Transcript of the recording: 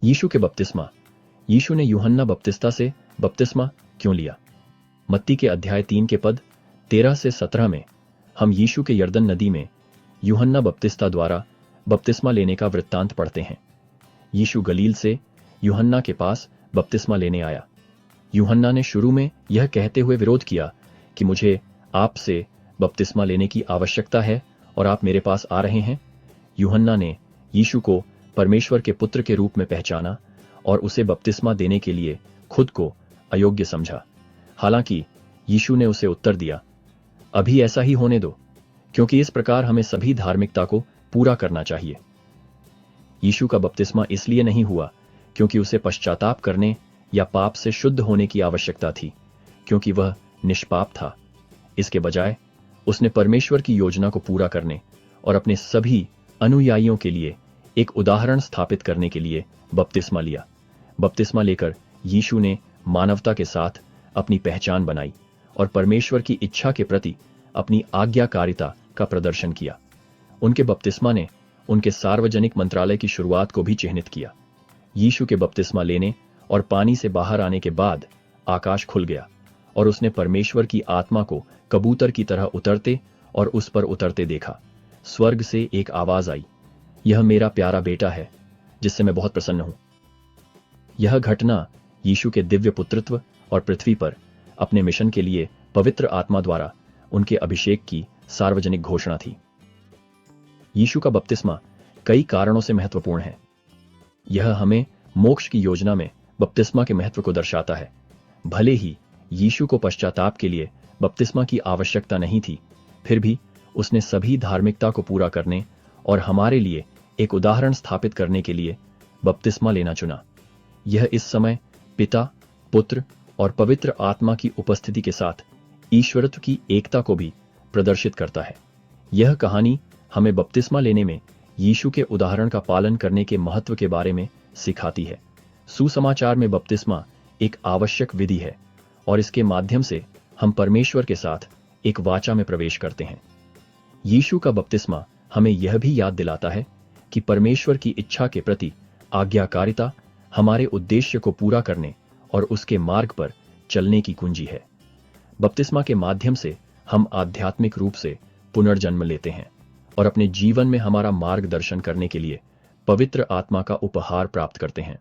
यीशु के बपतिस्मा। यीशु ने यूहन्ना बपतिस्ता से बपतिस्मा क्यों लिया? मत्ती के अध्याय 3 के पद 13 से 17 में हम यीशु के यरदन नदी में यूहन्ना बपतिस्ता द्वारा बपतिस्मा लेने का वृत्तांत पढ़ते हैं। यीशु गलील से यूहन्ना के पास बपतिस्मा लेने आया। यूहन्ना ने शुरू में यह कहते हुए विरोध किया कि मुझे आपसे बपतिस्मा लेने की आवश्यकता है और आप मेरे पास आ रहे हैं। यूहन्ना ने यीशु को परमेश्वर के पुत्र के रूप में पहचाना और उसे बपतिस्मा देने के लिए खुद को अयोग्य समझा। हालांकि यीशु ने उसे उत्तर दिया, अभी ऐसा ही होने दो, क्योंकि इस प्रकार हमें सभी धार्मिकता को पूरा करना चाहिए। यीशु का बपतिस्मा इसलिए नहीं हुआ क्योंकि उसे पश्चाताप करने या पाप से शुद्ध होने की आवश्यकता थी, क्योंकि वह निष्पाप था। इसके बजाय उसने परमेश्वर की योजना को पूरा करने और अपने सभी अनुयायियों के लिए एक उदाहरण स्थापित करने के लिए बपतिस्मा लिया। बपतिस्मा लेकर यीशु ने मानवता के साथ अपनी पहचान बनाई और परमेश्वर की इच्छा के प्रति अपनी आज्ञाकारिता का प्रदर्शन किया। उनके बपतिस्मा ने उनके सार्वजनिक मंत्रालय की शुरुआत को भी चिह्नित किया। यीशु के बपतिस्मा लेने और पानी से बाहर आने के बाद आकाश खुल गया और उसने परमेश्वर की आत्मा को कबूतर की तरह उतरते और उस पर उतरते देखा। स्वर्ग से एक आवाज आई, यह मेरा प्यारा बेटा है जिससे मैं बहुत प्रसन्न हूं। यह घटना यीशु के दिव्य पुत्रत्व और पृथ्वी पर अपने मिशन के लिए पवित्र आत्मा द्वारा उनके अभिषेक की सार्वजनिक घोषणा थी। यीशु का बपतिस्मा कई कारणों से महत्वपूर्ण है। यह हमें मोक्ष की योजना में बपतिस्मा के महत्व को दर्शाता है। भले ही यीशु को पश्चाताप के लिए बपतिस्मा की आवश्यकता नहीं थी, फिर भी उसने सभी धार्मिकता को पूरा करने और हमारे लिए एक उदाहरण स्थापित करने के लिए बपतिस्मा लेना चुना। यह इस समय पिता, पुत्र और पवित्र आत्मा की उपस्थिति के साथ ईश्वरत्व की एकता को भी प्रदर्शित करता है। यह कहानी हमें बपतिस्मा लेने में यीशु के उदाहरण का पालन करने के महत्व के बारे में सिखाती है। सुसमाचार में बपतिस्मा एक आवश्यक विधि है और इसके माध्यम से हम परमेश्वर के साथ एक वाचा में प्रवेश करते हैं। यीशु का बपतिस्मा हमें यह भी याद दिलाता है कि परमेश्वर की इच्छा के प्रति आज्ञाकारिता हमारे उद्देश्य को पूरा करने और उसके मार्ग पर चलने की कुंजी है। बपतिस्मा के माध्यम से हम आध्यात्मिक रूप से पुनर्जन्म लेते हैं और अपने जीवन में हमारा मार्गदर्शन करने के लिए पवित्र आत्मा का उपहार प्राप्त करते हैं।